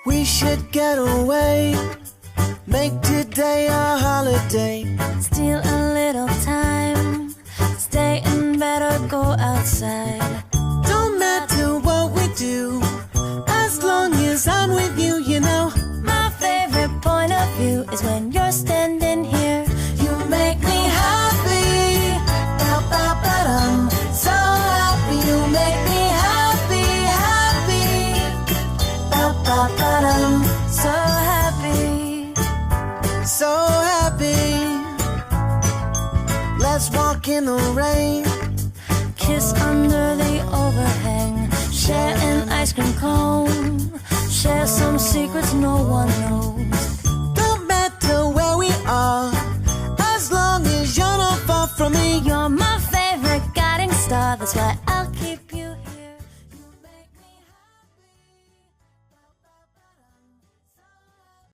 We should get away, make today a holiday. Steal a little time, stay in bed or go outside. Don't matter what we do, as long as I'm with you, you know. My favorite point of view is when you're standing here. You make me happy, ba-ba-ba-dum. So happy, you make me happy, happy, ba-ba-ba-dum. So happy, So happy. Let's walk in the rain, kiss under the overhang, share an ice cream cone, share some secrets no one knows. don't matter where we are, as long as you're not far from me. You're my favorite guiding star, that's why I'll keep